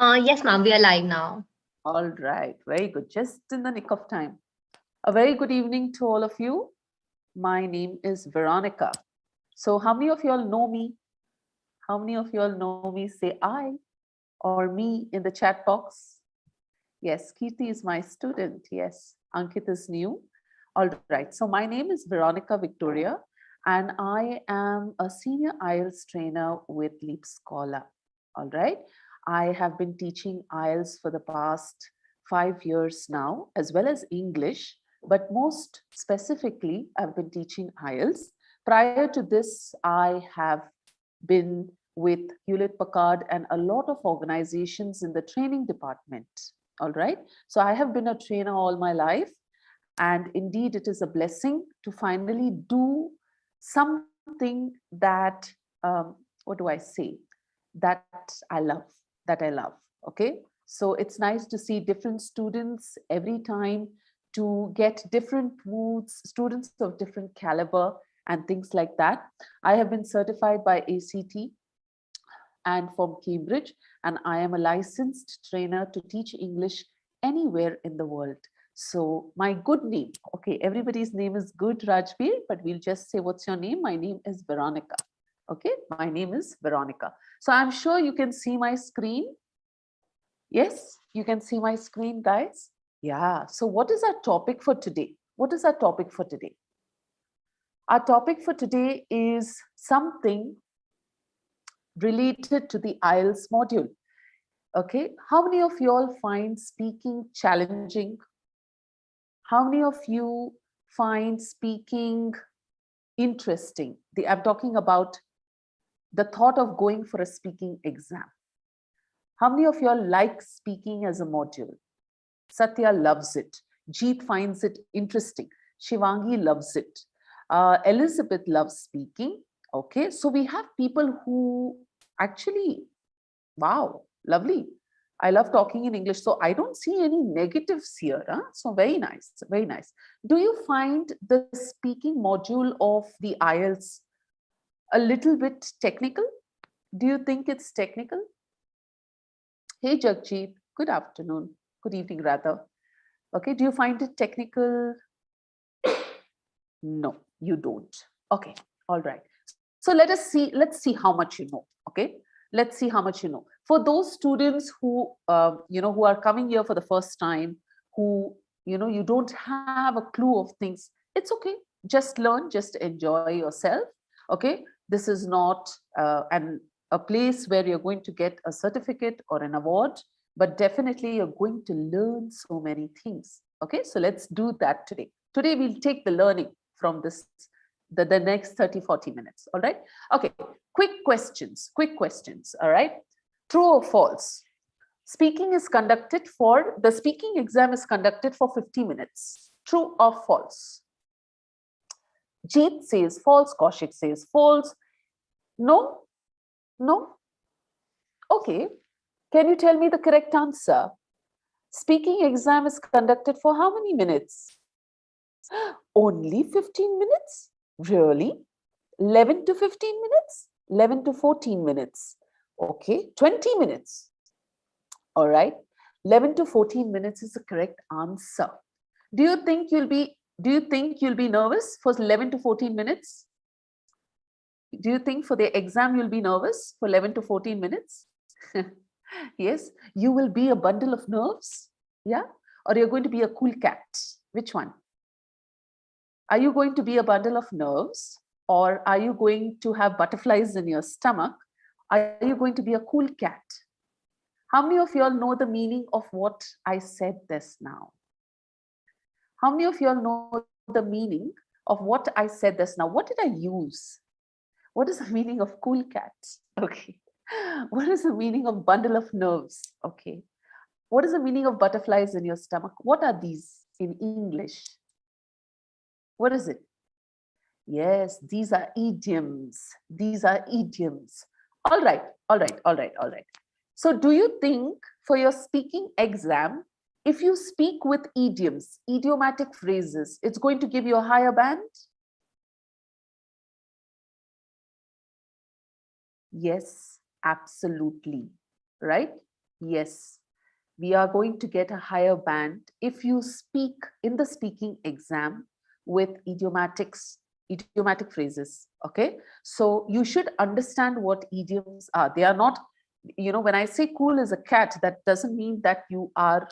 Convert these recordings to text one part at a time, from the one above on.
Yes, ma'am, we are live now. All right, very good. Just in the nick of time. A very good evening to all of you. My name is Veronica. So, how many of you all know me? How many of you all know me? Say I or me in the chat box. Yes, Kirti is my student. Yes, Ankit is new. All right. So, my name is Veronica Victoria, and I am a senior IELTS trainer with Leap Scholar. All right. I have been teaching IELTS for the past 5 years now, as well as English, but most specifically, I've been teaching IELTS. Prior to this, I have been with Hewlett Packard and a lot of organizations in the training department. All right. So I have been a trainer all my life. And indeed, it is a blessing to finally do something that, what do I say, that I love, that I love. Okay. So it's nice to see different students every time, to get different moods, students of different caliber, and things like that. I have been certified by ACT and from Cambridge, and I am a licensed trainer to teach English anywhere in the world. So my good name, okay, everybody's name is good, Rajbir, but we'll just say, what's your name? My name is Veronica. Okay, my name is Veronica. So I'm sure you can see my screen. Yes, you can see my screen, guys. Yeah, so what is our topic for today? What is our topic for today? Our topic for today is something related to the IELTS module. Okay, how many of you all find speaking challenging? How many of you find speaking interesting? I'm talking about the thought of going for a speaking exam. How many of you all like speaking as a module? Satya loves it. Jeet finds it interesting. Shivangi loves it. Elizabeth loves speaking. Okay, so we have people who actually, wow, lovely. I love talking in English. So I don't see any negatives here. Huh? So very nice, very nice. Do you find the speaking module of the IELTS a little bit technical? Do you think it's technical? Hey, Jagjit, good afternoon. Good evening, rather. Okay, do you find it technical? No, you don't. Okay, all right. So let's see how much you know. Okay, let's see how much you know. For those students who who are coming here for the first time, who you don't have a clue of things, it's okay. Just learn, just enjoy yourself. Okay, this is not a place where you're going to get a certificate or an award, but definitely you're going to learn so many things. Okay, so let's do that today. Today we'll take the learning from this, the next 30-40 minutes. All right. Okay. Quick questions. All right. True or false? The speaking exam is conducted for 50 minutes. True or false? Jeet says false. Kaushik says false. No? No? Okay. Can you tell me the correct answer? Speaking exam is conducted for how many minutes? Only 15 minutes? Really? 11 to 15 minutes? 11 to 14 minutes. Okay, 20 minutes. All right. 11 to 14 minutes is the correct answer. Do you think you'll be nervous for 11 to 14 minutes? Do you think for the exam you'll be nervous for 11 to 14 minutes? Yes, you will be a bundle of nerves. Yeah? Or you're going to be a cool cat. Which one? Are you going to be a bundle of nerves, or are you going to have butterflies in your stomach? Are you going to be a cool cat? How many of you all know the meaning of what I said this now? How many of you all know the meaning of what I said this now? What did I use? What is the meaning of cool cat? Okay. What is the meaning of bundle of nerves? Okay. What is the meaning of butterflies in your stomach? What are these in English? What is it? Yes, these are idioms. These are idioms. All right, all right, all right, all right. So, do you think for your speaking exam, if you speak with idioms, idiomatic phrases, it's going to give you a higher band? Yes, absolutely. Right? Yes, we are going to get a higher band if you speak in the speaking exam with idiomatic phrases. Okay, so you should understand what idioms are. They are not, when I say cool as a cat, that doesn't mean that you are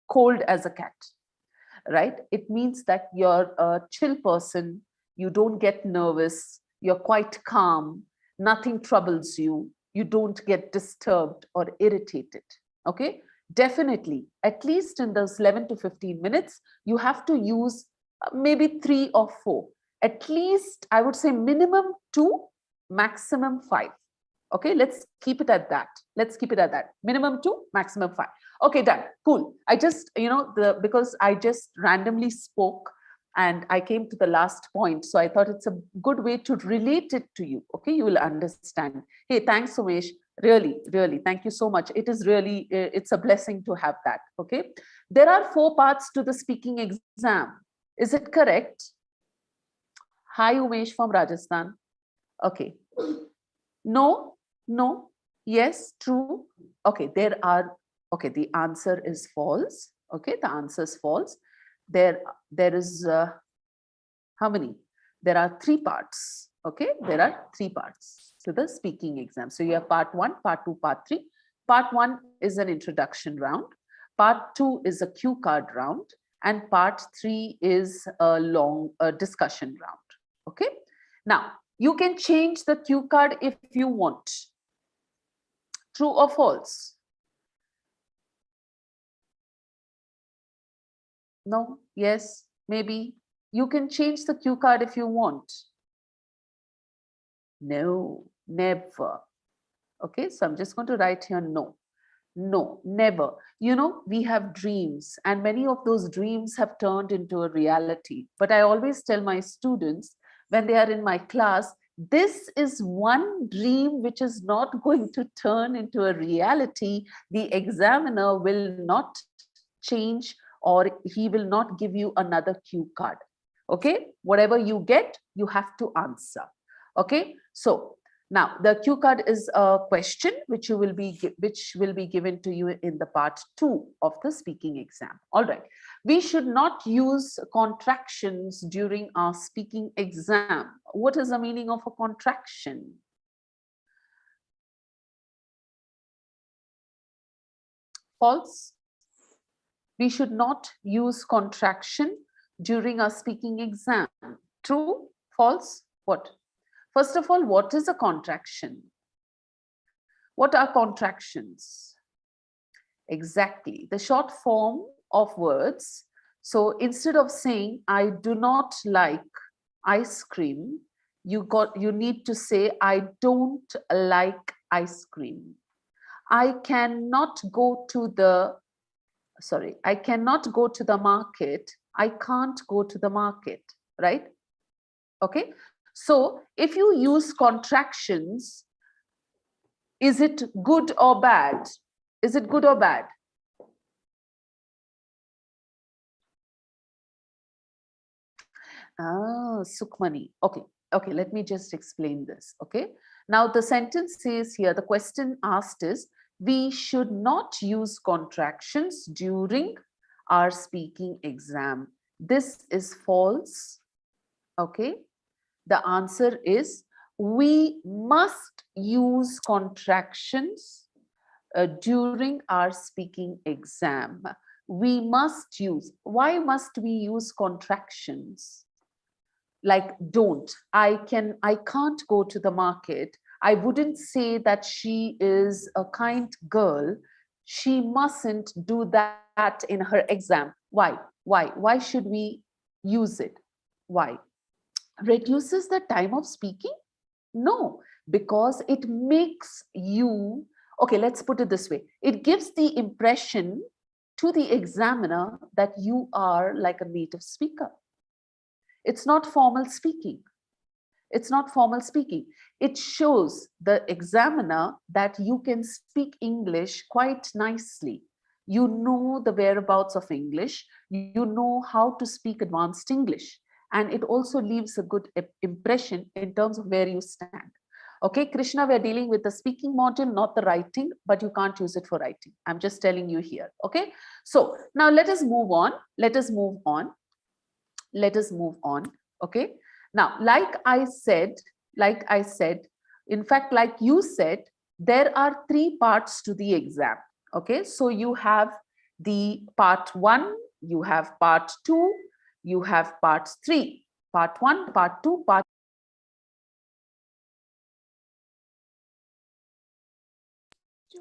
cold as a cat, right? It means that you're a chill person, you don't get nervous, you're quite calm, nothing troubles you, you don't get disturbed or irritated. Okay, definitely, at least in those 11 to 15 minutes, you have to use maybe 3 or 4. At least, I would say minimum 2, maximum 5. Okay, let's keep it at that. Let's keep it at that. Minimum 2, maximum 5. Okay, done. Cool. I just, because I just randomly spoke and I came to the last point. So I thought it's a good way to relate it to you. Okay, you will understand. Hey, thanks, Sumesh. Really, really, thank you so much. It is really, it's a blessing to have that. Okay, there are 4 parts to the speaking exam. Is it correct? Hi, Umesh from Rajasthan. Okay. No, no, yes, true. Okay, okay, the answer is false. Okay, the answer is false. There is, how many? There are 3 parts. Okay, there are 3 parts to the speaking exam. So you have part 1, part 2, part 3. Part 1 is an introduction round. Part 2 is a cue card round. And part 3 is a long discussion round. Okay, now you can change the cue card if you want. True or false? No, yes, maybe. You can change the cue card if you want. No, never. Okay, so I'm just going to write here no. No, never. We have dreams, and many of those dreams have turned into a reality. But I always tell my students when they are in my class, this is one dream which is not going to turn into a reality. The examiner will not change, or he will not give you another cue card. Okay, whatever you get, you have to answer. Okay, so now the cue card is a question which will be given to you in the part 2 of the speaking exam. All right, we should not use contractions during our speaking exam. What is the meaning of a contraction? False. We should not use contraction during our speaking exam. True? False? What? First of all, what is a contraction? What are contractions? Exactly, the short form of words. So instead of saying, I do not like ice cream, you need to say, I don't like ice cream. I cannot go to the market. I can't go to the market, right? Okay, so if you use contractions, is it good or bad? Is it good or bad? Sukhmani. Okay, let me just explain this. Okay, now the sentence says here, the question asked is, we should not use contractions during our speaking exam. This is false. Okay, the answer is, we must use contractions during our speaking exam. We must use. Why must we use contractions? Like don't, I can't go to the market. I wouldn't say that she is a kind girl. She mustn't do that in her exam. Why should we use it? Why? Reduces the time of speaking? No, because it makes you, okay, let's put it this way. It gives the impression to the examiner that you are like a native speaker. It's not formal speaking. It's not formal speaking. It shows the examiner that you can speak English quite nicely. You know the whereabouts of English. You know how to speak advanced English. And it also leaves a good impression in terms of where you stand. Okay, Krishna, we're dealing with the speaking module, not the writing, but you can't use it for writing. I'm just telling you here. Okay, so now let us move on. Let us move on. Let us move on. Okay, now, like I said, in fact, like you said, there are 3 parts to the exam. Okay, so you have the part 1, you have part 2, you have part 3. Part 1, part 2, part.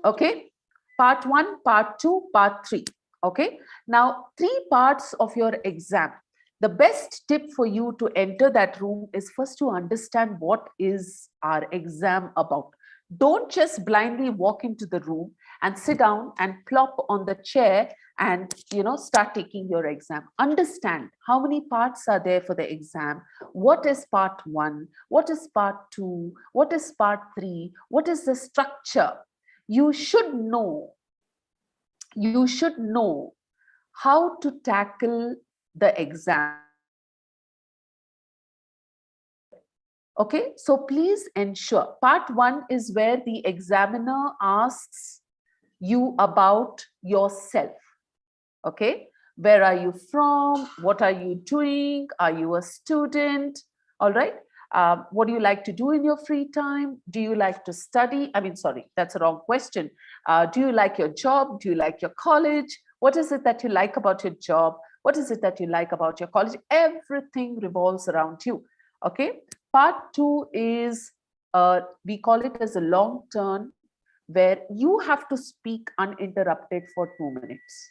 Okay, part 1, part 2, part 3. Okay, now 3 parts of your exam. The best tip for you to enter that room is first to understand what is our exam about. Don't just blindly walk into the room and sit down and plop on the chair and start taking your exam. Understand how many parts are there for the exam. What is part 1? What is part 2? What is part 3? What is the structure? You should know how to tackle the exam. Okay, so please ensure. Part 1 is where the examiner asks you about yourself. Okay, where are you from? What are you doing? Are you a student? All right. What do you like to do in your free time? Do you like to study? I mean, sorry, that's a wrong question. Do you like your job? Do you like your college? What is it that you like about your job? What is it that you like about your college? Everything revolves around you. Okay. Part 2 is, we call it as a long turn, where you have to speak uninterrupted for 2 minutes.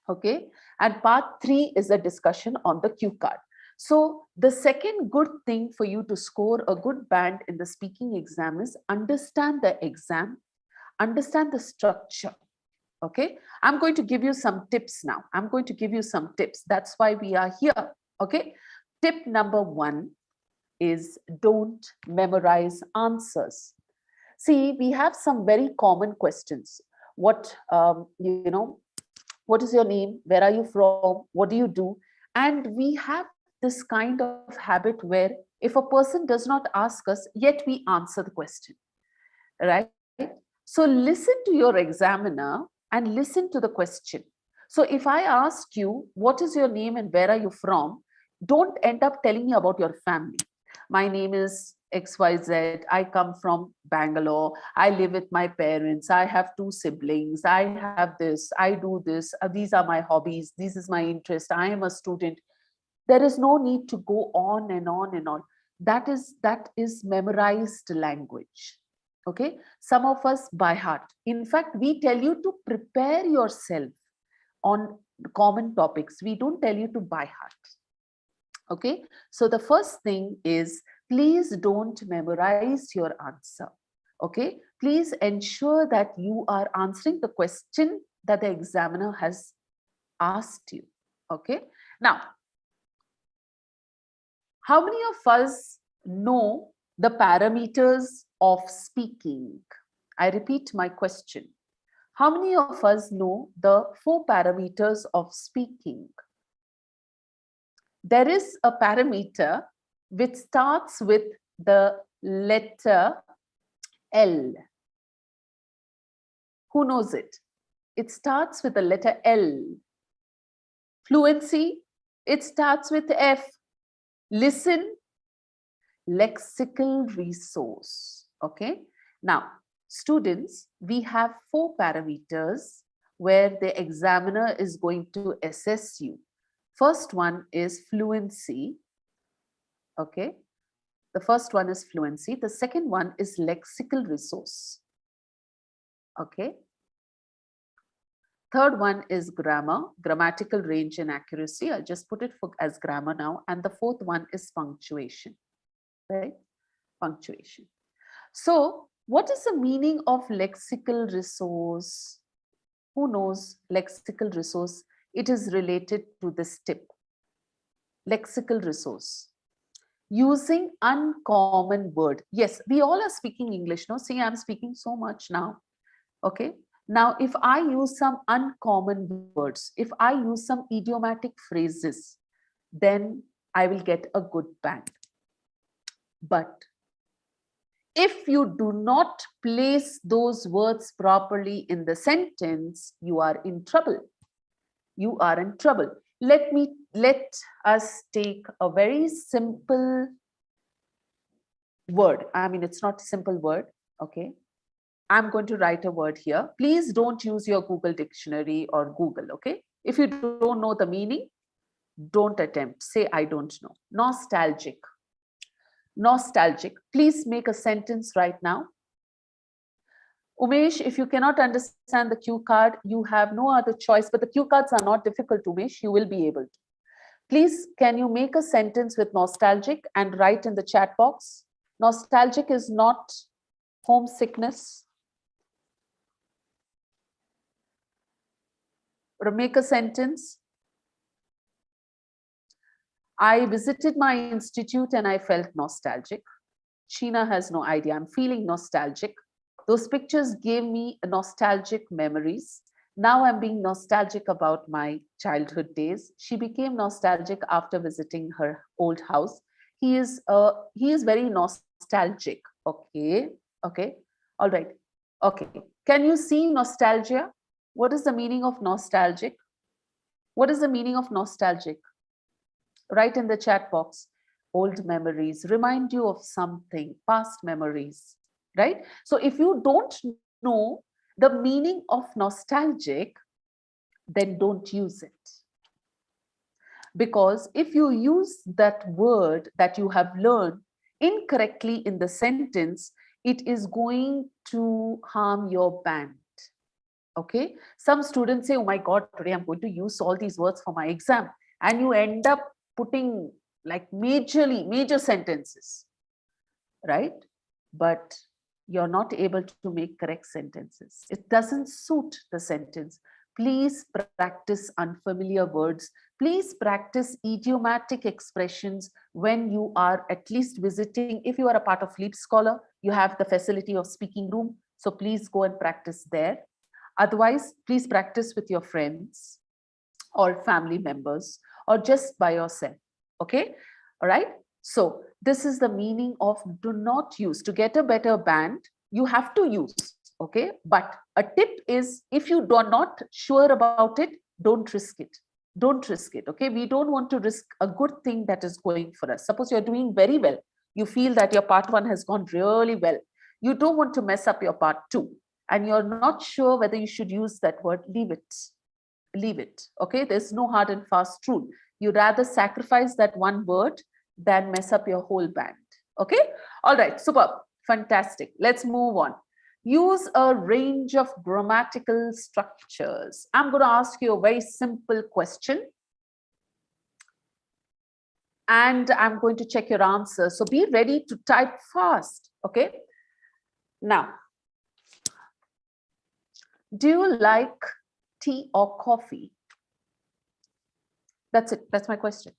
Okay. And part 3 is a discussion on the cue card. So the second good thing for you to score a good band in the speaking exam is understand the exam, understand the structure. Okay, I'm going to give you some tips now. I'm going to give you some tips. That's why we are here. Okay, tip number 1 is don't memorize answers. See, we have some very common questions. What is your name? Where are you from? What do you do? And we have this kind of habit where if a person does not ask us, yet we answer the question, right? So listen to your examiner and listen to the question. So if I ask you, what is your name and where are you from? Don't end up telling me about your family. My name is XYZ. I come from Bangalore. I live with my parents. I have 2 siblings. I have this. I do this. These are my hobbies. This is my interest. I am a student. There is no need to go on and on and on. That is memorized language. Okay, some of us by heart. In fact, we tell you to prepare yourself on common topics. We don't tell you to by heart. Okay, so the first thing is, please don't memorize your answer. Okay, please ensure that you are answering the question that the examiner has asked you. Okay, now, how many of us know the parameters of speaking? I repeat my question. How many of us know the 4 parameters of speaking? There is a parameter which starts with the letter L. Who knows it? It starts with the letter L. Fluency, it starts with F. Listen, lexical resource. Okay. Now, students, we have 4 parameters where the examiner is going to assess you. First one is fluency. Okay. The first one is fluency. The second one is lexical resource. Okay. Third one is grammar, grammatical range and accuracy. I'll just put it as grammar now. And the fourth one is punctuation, right? Punctuation. So what is the meaning of lexical resource? Who knows lexical resource? It is related to this tip. Lexical resource. Using uncommon word. Yes, we all are speaking English. No, see, I'm speaking so much now. Okay. Now, if I use some uncommon words, if I use some idiomatic phrases, then I will get a good band. But If you do not place those words properly in the sentence, you are in trouble. You are in trouble. Let us take a very simple word. I mean, it's not a simple word. Okay. I'm going to write a word here. Please don't use your Google dictionary or Google. Okay. If you don't know the meaning, don't attempt. Say, I don't know. Nostalgic. Nostalgic. Please make a sentence right now. Umesh, if you cannot understand the cue card, you have no other choice, but the cue cards are not difficult, Umesh. You will be able to. Please, can you make a sentence with nostalgic and write in the chat box? Nostalgic is not homesickness. Or make a sentence. I visited my institute and I felt nostalgic. Sheena has no idea. I'm feeling nostalgic. Those pictures gave me nostalgic memories. Now I'm being nostalgic about my childhood days. She became nostalgic after visiting her old house. He is very nostalgic. Okay. Okay. All right. Okay. Can you see nostalgia? What is the meaning of nostalgic? What is the meaning of nostalgic? Write in the chat box. Old memories remind you of something, past memories, right? So if you don't know the meaning of nostalgic, then don't use it. Because if you use that word that you have learned incorrectly in the sentence, it is going to harm your band. Okay. Some students say, oh my God, today I'm going to use all these words for my exam. And you end up putting like major sentences, right? But you're not able to make correct sentences. It doesn't suit the sentence. Please practice unfamiliar words. Please practice idiomatic expressions when you are at least visiting. If you are a part of Leap Scholar, you have the facility of speaking room. So please go and practice there. Otherwise, please practice with your friends or family members or just by yourself. Okay. All right. So this is the meaning of do not use. To get a better band, you have to use. Okay. But a tip is if you are not sure about it, don't risk it. Don't risk it. Okay. We don't want to risk a good thing that is going for us. Suppose you're doing very well. You feel that your part one has gone really well. You don't want to mess up your part two. And you're not sure whether you should use that word, leave it. Leave it. Okay. There's no hard and fast rule. You rather sacrifice that one word than mess up your whole band. Okay. All right. Superb. Fantastic. Let's move on. Use a range of grammatical structures. I'm going to ask you a very simple question. And I'm going to check your answer. So be ready to type fast. Okay. Now, do you like tea or coffee? That's it. That's my question.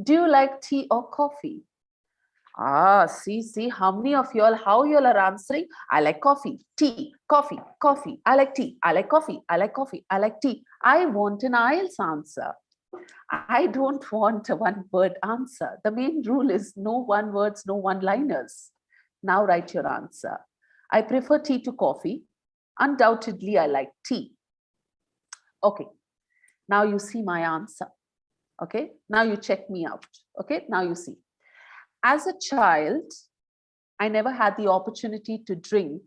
Do you like tea or coffee? See how many of y'all, how y'all are answering? I like coffee, tea, coffee, coffee. I like tea. I like coffee. I like coffee. I like tea. I want an IELTS answer. I don't want a one-word answer. The main rule is no one words, no one-liners. Now write your answer. I prefer tea to coffee. Undoubtedly, I like tea. Okay. Now you see my answer. Okay. Now you check me out. Okay. Now you see. As a child, I never had the opportunity to drink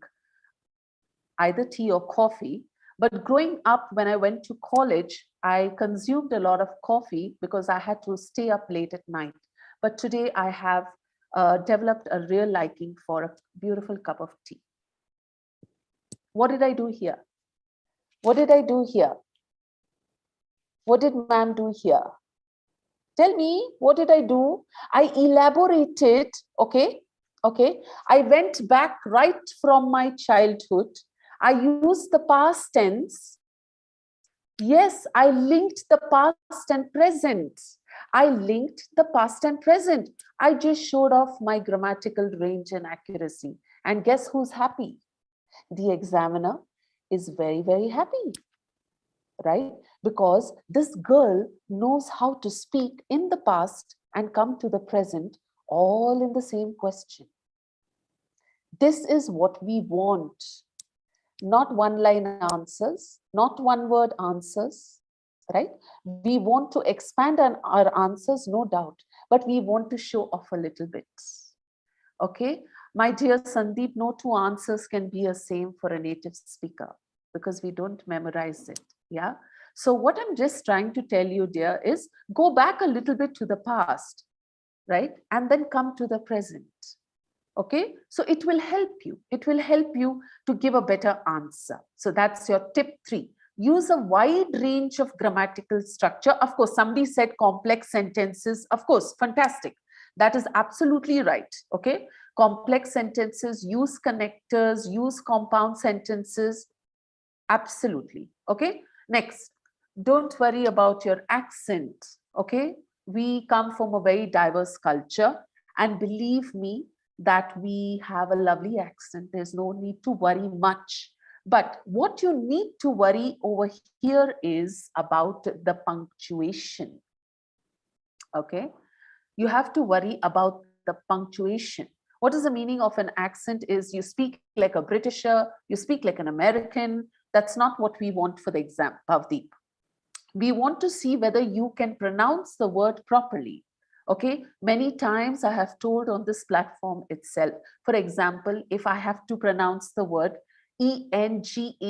either tea or coffee. But growing up, when I went to college, I consumed a lot of coffee because I had to stay up late at night. But today I have developed a real liking for a beautiful cup of tea. What did I do here? What did I do here? What did ma'am do here? Tell me, what did I do? I elaborated, okay? Okay. I went back right from my childhood. I used the past tense. Yes, I linked the past and present. I linked the past and present. I just showed off my grammatical range and accuracy. And guess who's happy? The examiner is very, very happy. Right? Because this girl knows how to speak in the past and come to the present all in the same question. This is what we want. Not one-line answers, not one-word answers, right? We want to expand on our answers, no doubt, but we want to show off a little bit. Okay, my dear Sandeep, no two answers can be the same for a native speaker because we don't memorize it. Yeah. So what I'm just trying to tell you, dear, is go back a little bit to the past, right? And then come to the present. Okay, so it will help you. It will help you to give a better answer. So that's your tip 3. Use a wide range of grammatical structure. Of course, somebody said complex sentences. Of course, fantastic. That is absolutely right. Okay, complex sentences, use connectors, use compound sentences. Absolutely. Okay, next, don't worry about your accent. Okay, we come from a very diverse culture, and believe me that we have a lovely accent. There's no need to worry much. But what you need to worry over here is about the punctuation. Okay, you have to worry about the punctuation. What is the meaning of an accent? Is you speak like a Britisher, you speak like an American. That's not what we want for the exam, Bhavdeep. We want to see whether you can pronounce the word properly. Okay, many times I have told on this platform itself. For example, if I have to pronounce the word engaged,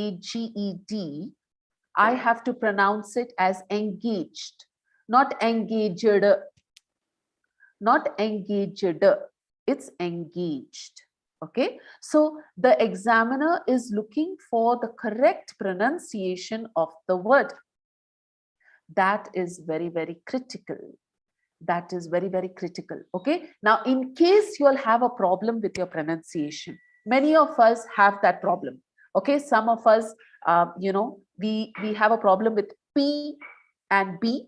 I have to pronounce it as engaged, not engaged, not engaged. It's engaged. Okay, so the examiner is looking for the correct pronunciation of the word. That is very, very critical. That is very, very critical. Okay, now in case you'll have a problem with your pronunciation, many of us have that problem. Okay, some of us, we have a problem with P and B.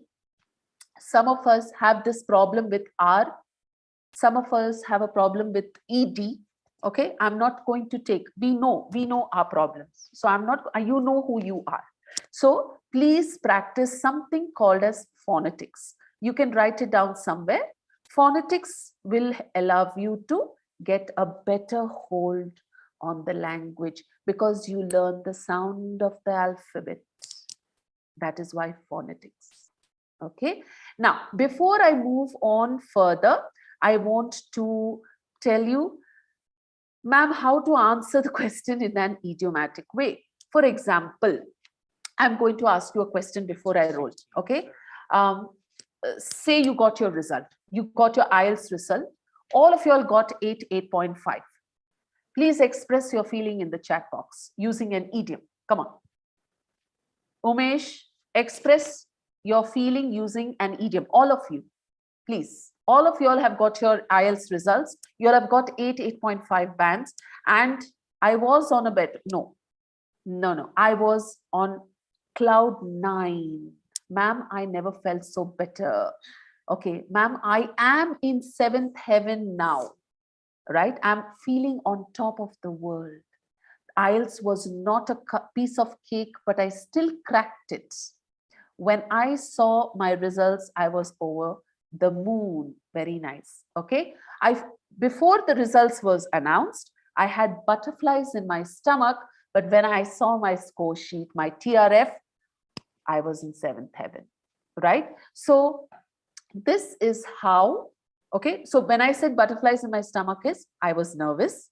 Some of us have this problem with R. Some of us have a problem with ED. Okay, I'm not going to take, we know our problems. So I'm not, you know who you are. So please practice something called as phonetics. You can write it down somewhere. Phonetics will allow you to get a better hold on the language because you learn the sound of the alphabet. That is why phonetics. Okay. Now, before I move on further, I want to tell you, ma'am, how to answer the question in an idiomatic way. For example, I'm going to ask you a question before I roll. Okay. Say you got your result. You got your IELTS result. All of you all got 8.5. Please express your feeling in the chat box using an idiom. Come on. Umesh, express your feeling using an idiom. All of you, please. All of you all have got your IELTS results. You all have got 8.5 bands. And I was on a bed. No. I was on cloud 9. Ma'am, I never felt so better. Okay, ma'am, I am in 7th heaven now, right? I'm feeling on top of the world. IELTS was not a piece of cake, but I still cracked it. When I saw my results, I was over the moon. Very nice. Okay. Before the results was announced, I had butterflies in my stomach, but when I saw my score sheet, my TRF, I was in 7th heaven, right? So this is how, okay. So when I said butterflies in my stomach is, I was nervous.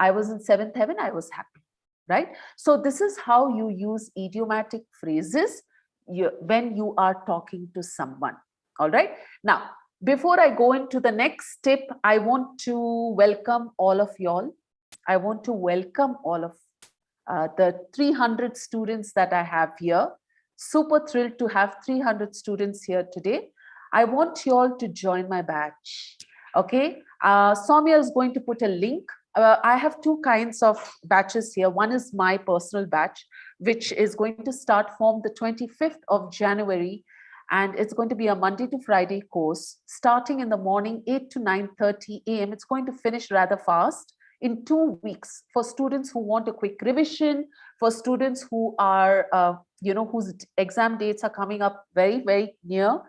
I was in 7th heaven, I was happy, right? So this is how you use idiomatic phrases when you are talking to someone, all right? Now, before I go into the next tip, I want to welcome all of y'all. I want to welcome all of the 300 students that I have here. Super thrilled to have 300 students here today. I want you all to join my batch, okay? Soumya is going to put a link. I have two kinds of batches here. One is my personal batch, which is going to start from the 25th of January. And it's going to be a Monday to Friday course, starting in the morning, 8 to 9:30 a.m. It's going to finish rather fast in 2 weeks for students who want a quick revision, for students who are, whose exam dates are coming up very, very near.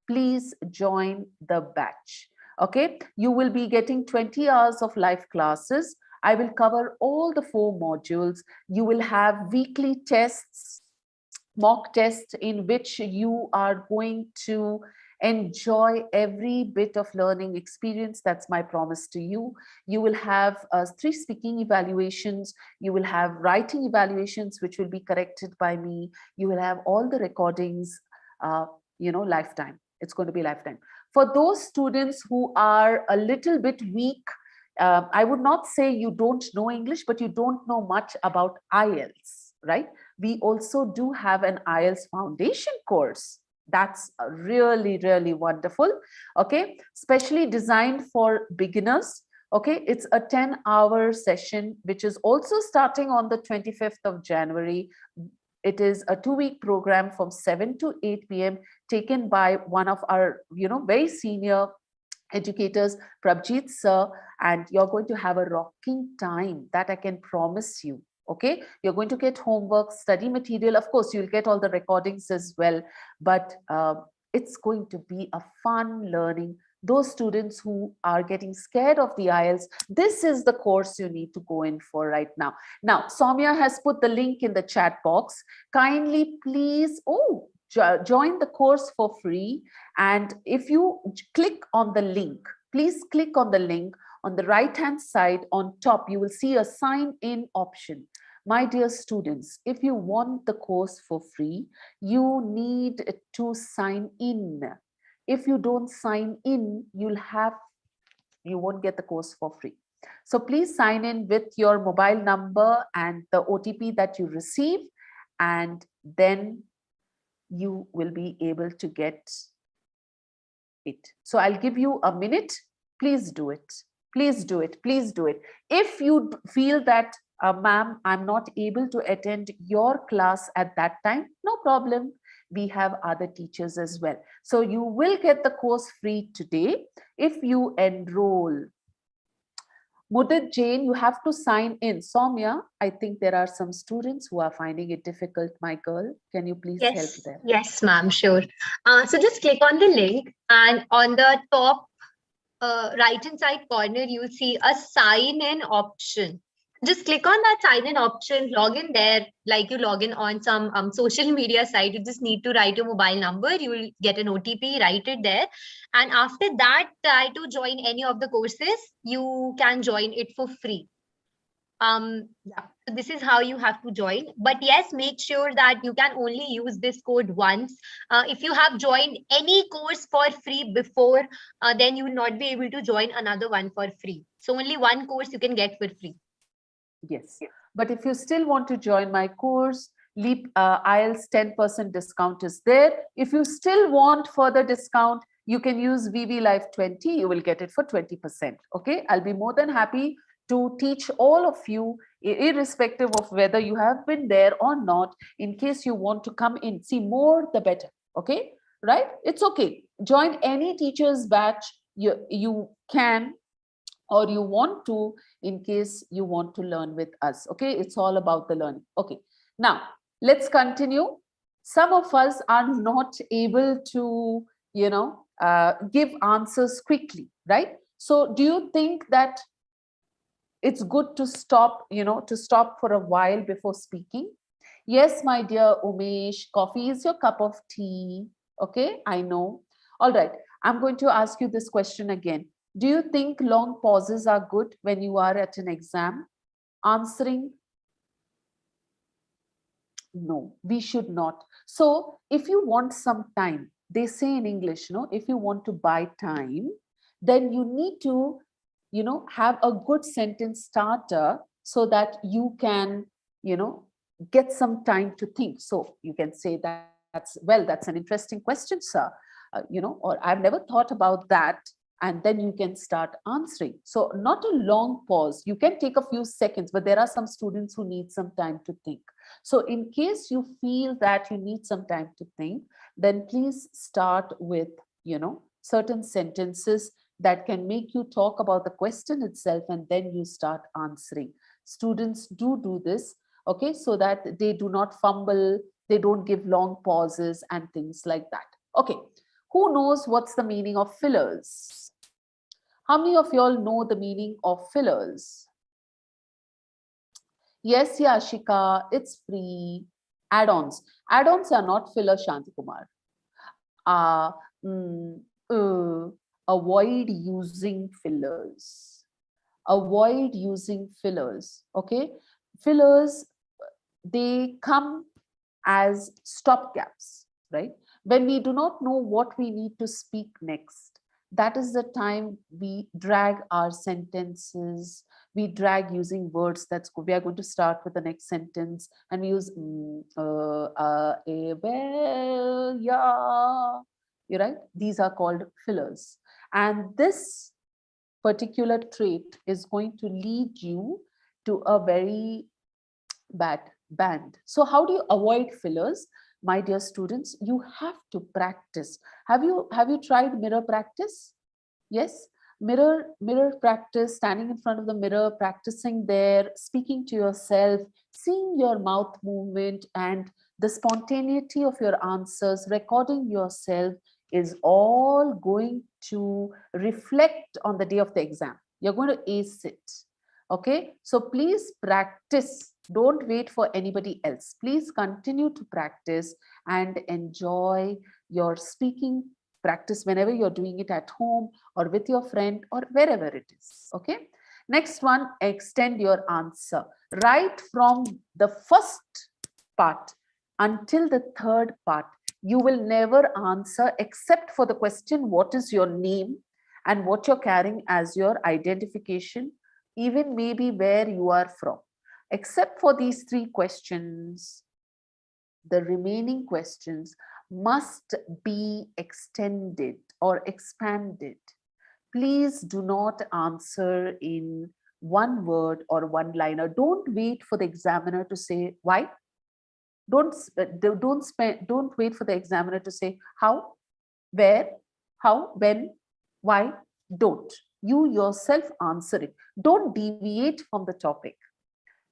Please join the batch. Okay, you will be getting 20 hours of live classes. I will cover all the 4 modules. You will have weekly tests, mock tests, in which you are going to enjoy every bit of learning experience. That's my promise to you. You will have 3 speaking evaluations. You will have writing evaluations, which will be corrected by me. You will have all the recordings, lifetime. It's going to be lifetime. For those students who are a little bit weak, I would not say you don't know English, but you don't know much about IELTS, right? We also do have an IELTS foundation course. That's really, really wonderful. Okay, specially designed for beginners. Okay, it's a 10-hour session, which is also starting on the 25th of January. It is a 2-week program from 7 to 8 p.m. taken by one of our, very senior educators, Prabjeet sir, and you're going to have a rocking time, that I can promise you. Okay, you're going to get homework, study material. Of course, you'll get all the recordings as well, but it's going to be a fun learning. Those students who are getting scared of the IELTS, this is the course you need to go in for right now. Now, Soumya has put the link in the chat box. Kindly, please, join the course for free. And if you click on the link, please click on the link. On the right-hand side on top, you will see a sign-in option. My dear students, if you want the course for free, you need to sign in. If you don't sign in, you won't get the course for free. So please sign in with your mobile number and the OTP that you receive, and then you will be able to get it. So I'll give you a minute. Please do it. Please do it. Please do it. If you feel that, ma'am, I'm not able to attend your class at that time, no problem. We have other teachers as well. So you will get the course free today if you enroll. Mudit Jain, you have to sign in. Soumya, I think there are some students who are finding it difficult, my girl. Can you please help them? Yes, ma'am, sure. So just click on the link, and on the top right-hand side corner, you'll see a sign-in option. Just click on that sign-in option, log in there, like you log in on some social media site. You just need to write your mobile number. You will get an OTP, write it there. And after that, try to join any of the courses. You can join it for free. Yeah, so this is how you have to join. But yes, make sure that you can only use this code once. If you have joined any course for free before, then you will not be able to join another one for free. So only one course you can get for free. Yes. But if you still want to join my course, Leap IELTS 10% discount is there. If you still want further discount, you can use VV Live 20. You will get it for 20%. Okay. I'll be more than happy to teach all of you, irrespective of whether you have been there or not. In case you want to come in, see, more the better. Okay. Right. It's okay. Join any teacher's batch you can, or you want to, in case you want to learn with us. Okay, it's all about the learning. Okay, now let's continue. Some of us are not able to, give answers quickly, right? So do you think that it's good to stop, to stop for a while before speaking? Yes, my dear Umesh, coffee is your cup of tea. Okay, I know. All right, I'm going to ask you this question again. Do you think long pauses are good when you are at an exam? Answering, no, we should not. So if you want some time, they say in English, if you want to buy time, then you need to, have a good sentence starter so that you can, get some time to think. So you can say that's an interesting question, sir. Or I've never thought about that. And then you can start answering. So not a long pause. You can take a few seconds, but there are some students who need some time to think. So in case you feel that you need some time to think, then please start with, certain sentences that can make you talk about the question itself, and then you start answering. Students do this, okay, so that they do not fumble, they don't give long pauses and things like that. Okay, who knows what's the meaning of fillers? How many of y'all know the meaning of fillers? Yes, Yashika, it's free. Add-ons. Add-ons are not filler, Shantikumar. Uh, mm, Avoid using fillers. Avoid using fillers. Okay. Fillers, they come as stopgaps, right? When we do not know what we need to speak next, that is the time we drag our sentences, we drag using words. We are going to start with the next sentence and we use well, yeah, you're right. These are called fillers. And this particular trait is going to lead you to a very bad band. So how do you avoid fillers? My dear students, you have to practice. Have you tried mirror practice? Yes. Mirror practice, standing in front of the mirror, practicing there, speaking to yourself, seeing your mouth movement and the spontaneity of your answers, recording yourself is all going to reflect on the day of the exam. You're going to ace it. Okay, so please practice. Don't wait for anybody else. Please continue to practice and enjoy your speaking practice whenever you're doing it at home or with your friend or wherever it is. Okay, next one, extend your answer right from the first part until the third part. You will never answer except for the question, what is your name and what you're carrying as your identification, even maybe where you are from. Except for these three questions, the remaining questions must be extended or expanded. Please do not answer in one word or one liner. Don't wait for the examiner to say why. Don't wait for the examiner to say how, where, how, when, why. Don't. You yourself answer it. Don't deviate from the topic.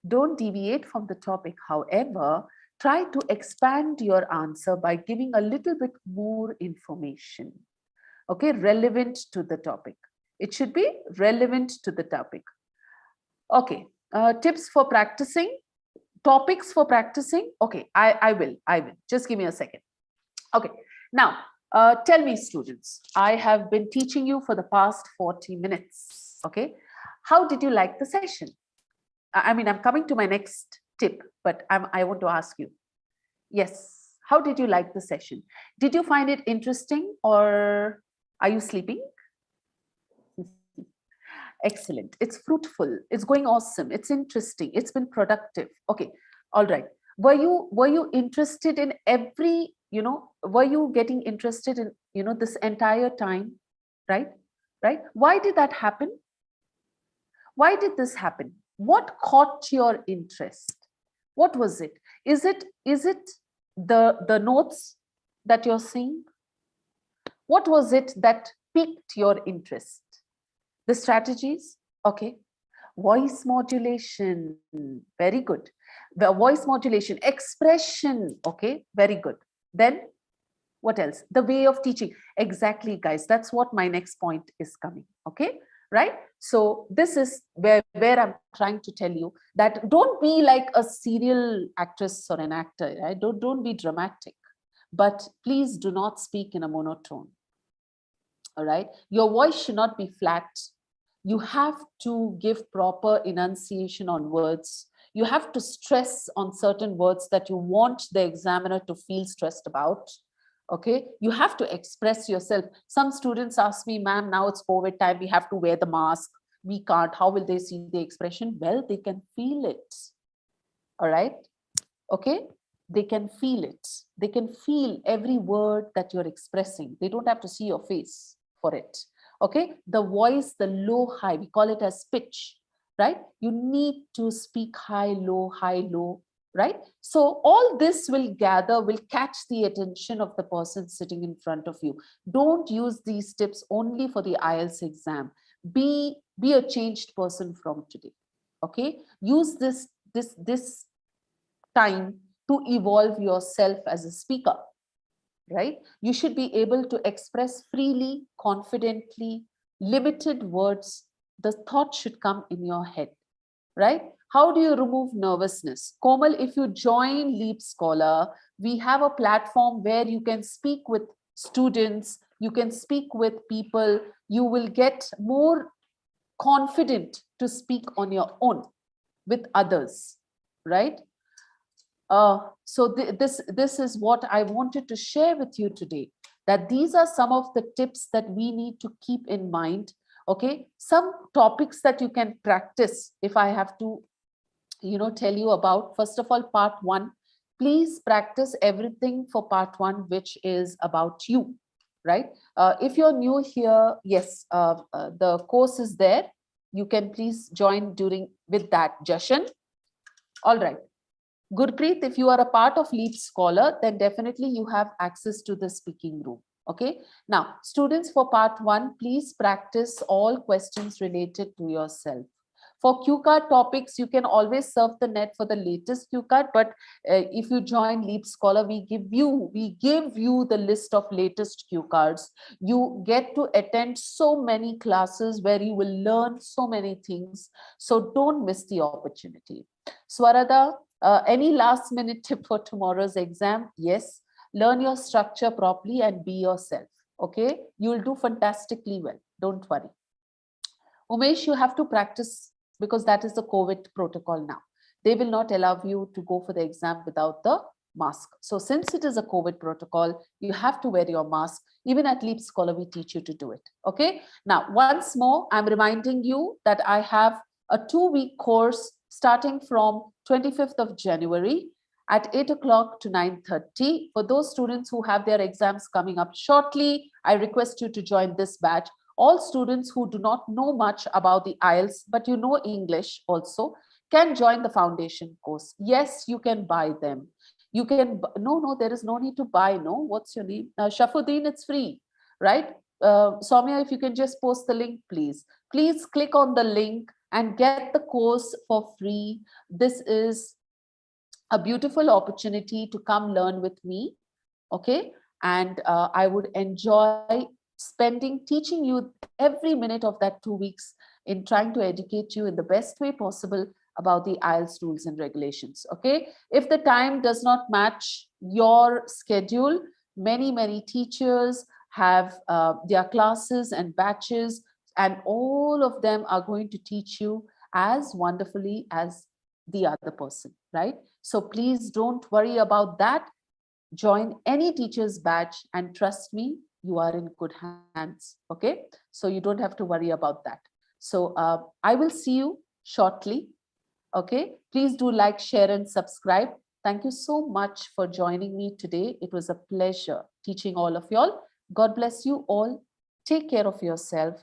Don't deviate from the topic. However, try to expand your answer by giving a little bit more information. Okay, relevant to the topic. It should be relevant to the topic. Okay, tips for practicing, topics for practicing. Okay, I will. Just give me a second. Okay, now tell me, students, I have been teaching you for the past 40 minutes. Okay, how did you like the session? I mean, I'm coming to my next tip, but I want to ask you. Yes, how did you like the session? Did you find it interesting or are you sleeping? Excellent. It's fruitful. It's going awesome. It's interesting. It's been productive. Okay. All right. Were you interested in every, were you getting interested in, this entire time? Right? Right? Why did that happen? Why did this happen? What caught your interest? What was it? Is it the notes that you're seeing? What was it that piqued your interest? The strategies? Okay. Voice modulation, very good. The voice modulation, expression, okay, very good. Then what else? The way of teaching. Exactly, guys. That's what my next point is coming. Okay, right? So this is where I'm trying to tell you that don't be like a serial actress or an actor, right? Don't be dramatic, but please do not speak in a monotone. All right, your voice should not be flat. You have to give proper enunciation on words. You have to stress on certain words that you want the examiner to feel stressed about. Okay, you have to express yourself. Some students ask me, ma'am, now it's COVID time, we have to wear the mask, we can't, how will they see the expression? Well, they can feel it. All right, okay, they can feel it. They can feel every word that you're expressing. They don't have to see your face for it. Okay, the voice, the low high, we call it as pitch, right? You need to speak high low, right? So all this will catch the attention of the person sitting in front of you. Don't use these tips only for the IELTS exam. Be a changed person from today. Okay, use this time to evolve yourself as a speaker, right? You should be able to express freely, confidently, limited words. The thought should come in your head, right? How do you remove nervousness? Komal, if you join Leap Scholar, we have a platform where you can speak with students, you can speak with people, you will get more confident to speak on your own with others, right? So this is what I wanted to share with you today, that these are some of the tips that we need to keep in mind. Okay, some topics that you can practice. If I have to, tell you about, first of all, part 1, please practice everything for part 1 which is about you, right? If you're new here, yes, the course is there. You can please join with that Jashan. All right. Gurpreet, if you are a part of Leap Scholar, then definitely you have access to the speaking room. Okay. Now, students, for part 1, please practice all questions related to yourself. For cue card topics, you can always surf the net for the latest cue card. But if you join Leap Scholar, we give you the list of latest cue cards. You get to attend so many classes where you will learn so many things. So don't miss the opportunity. Swarada, any last minute tip for tomorrow's exam? Yes, learn your structure properly and be yourself. Okay, you'll do fantastically well. Don't worry. Umesh, you have to practice because that is the COVID protocol now. They will not allow you to go for the exam without the mask. So since it is a COVID protocol, you have to wear your mask. Even at Leap Scholar, we teach you to do it. Okay. Now, once more, I'm reminding you that I have a 2-week course starting from 25th of January at 8 o'clock to 9:30. For those students who have their exams coming up shortly, I request you to join this batch. All students who do not know much about the IELTS, but you know English also, can join the foundation course. Yes, you can buy them. You can, no, there is no need to buy, no. What's your name? Shafuddin, it's free, right? Soumya, if you can just post the link, please. Please click on the link and get the course for free. This is a beautiful opportunity to come learn with me, okay? And I would enjoy teaching you every minute of that 2 weeks in trying to educate you in the best way possible about the IELTS rules and regulations, okay? If the time does not match your schedule, many teachers have their classes and batches, and all of them are going to teach you as wonderfully as the other person, right? So please don't worry about that. Join any teacher's batch and trust me, you are in good hands. Okay, so you don't have to worry about that. So I will see you shortly. Okay, please do like, share and subscribe. Thank you so much for joining me today. It was a pleasure teaching all of y'all. God bless you all. Take care of yourself.